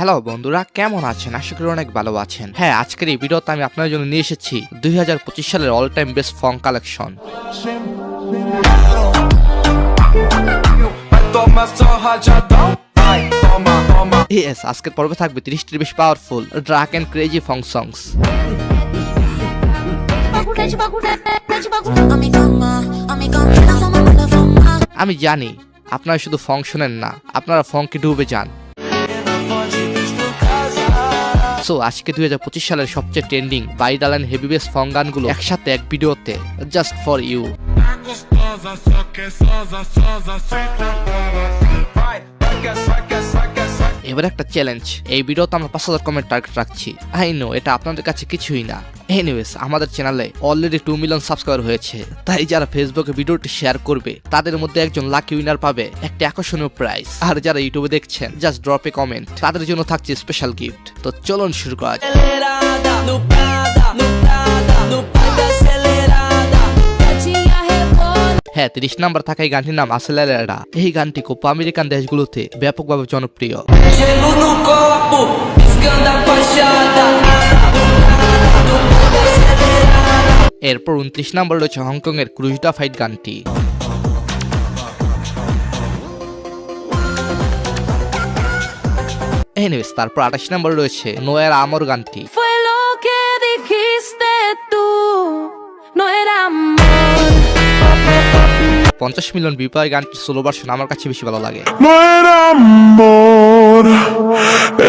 Hello বন্ধুরা, কেমন আছেন? আশা করি অনেক ভালো আছেন। হ্যাঁ, আজকের এই ভিডিওতে আমি আপনাদের জন্য নিয়ে এসেছি 2025 সালের অল টাইম বেস্ট ফং কালেকশন। ইয়েস, আজকের পর্বে থাকবে 30টির বেশি পাওয়ারফুল ডার্ক এন্ড ক্রেজি ফং সংস। আমি জানি আপনারা শুধু ফং শোনেন না, আপনারা ফংকে ডুবে যান। সো আজকে 2025 সালের সবচেয়ে trending viral and heavy bass ফং গানগুলো একসাথে এক ভিডিওতে জাস্ট ফর ইউ। এবার একটা চ্যালেঞ্জ, এই ভিডিওতে আমরা 5000 কমেন্ট টার্গেট রাখছি। আই নো এটা আপনাদের কাছে কিছুই না। এনিওয়েজ, আমাদের চ্যানেলে অলরেডি 2 মিলিয়ন সাবস্ক্রাইবার হয়েছে, তাই যারা ফেসবুকে ভিডিওটি শেয়ার করবে তাদের মধ্যে একজন লাকি উইনার পাবে একটা আকর্ষণীয় প্রাইজ। আর যারা ইউটিউবে দেখছেন জাস্ট ড্রপ এ কমেন্ট, তাদের জন্য থাকছে স্পেশাল গিফট। তো চলুন শুরু করা যাক। হ্যাঁ, 30 নাম্বার থাকা এই গানটির নাম আসেলেরেরা। এই গানটি কোপা আমেরিকান দেশগুলোতে ব্যাপকভাবে জনপ্রিয়। এরপর 29 নাম্বার রয়েছে হংকং এর ক্রুজডা ফাইট গানটি। এনিওয়েজ, তারপর 28 নাম্বার রয়েছে নোয়ের আমর গানটি। 50 মিলিয়ন ভিউ পাওয়া গানটির সোলো ভার্সন আমার কাছে বেশি ভালো লাগে। No era amor,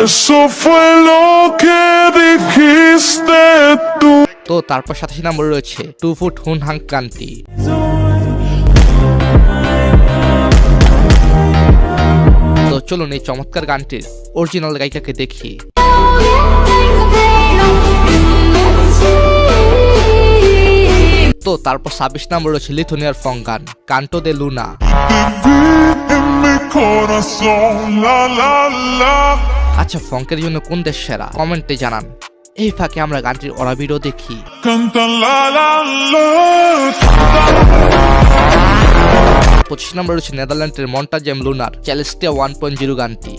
eso fue lo que dijiste tú. তো তারপর 27 নম্বরে রয়েছে 2 ফুট হুন হাং গানটি। তো চলুন এই চমৎকার গানটির অরিজিনাল গায়িকাকে দেখি। তো তারপর 26 নম্বর রয়েছে লিথুনিয়ার ফং গান কান্টো দে Luna. En mi corazón, la la la. আচ্ছা, ফংকের জন্য কোন দেশ সেরা কমেন্টে জানান। এই ফাঁকে আমরা গানটির ওরা ভিডিও দেখি। Canta la la la. 25 নম্বর রয়েছে নেদারল্যান্ডের মন্টাজেম লুনার চ্যালেস্টিয়া 1.0 গানটি।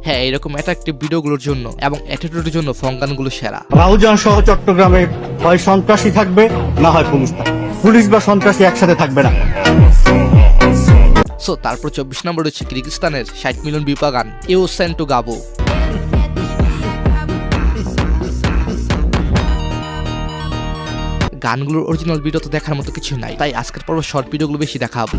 হ্যাঁ, এরকম অ্যাট্রাকটিভ ভিডিওগুলোর জন্য এবং অ্যাটিটিউডের জন্য ফং গানগুলো সেরা। রাউজান সহ চট্টগ্রামে হয় সন্ত্রাসী থাকবে, না হয় পুলিশ থাকবে। পুলিশ বা সন্ত্রাসী একসাথে থাকবে না। সো তারপর 24 নম্বর রয়েছে কিরগিজস্তানের 60 মিলিয়ন ভিউ পাওয়া গান ইউ সেন্ট টু গাবো। গানগুলোর অরিজিনাল ভিডিও তো দেখার মতো কিছু নাই, তাই আজকের পর্ব শর্ট ভিডিওগুলো বেশি দেখাবো।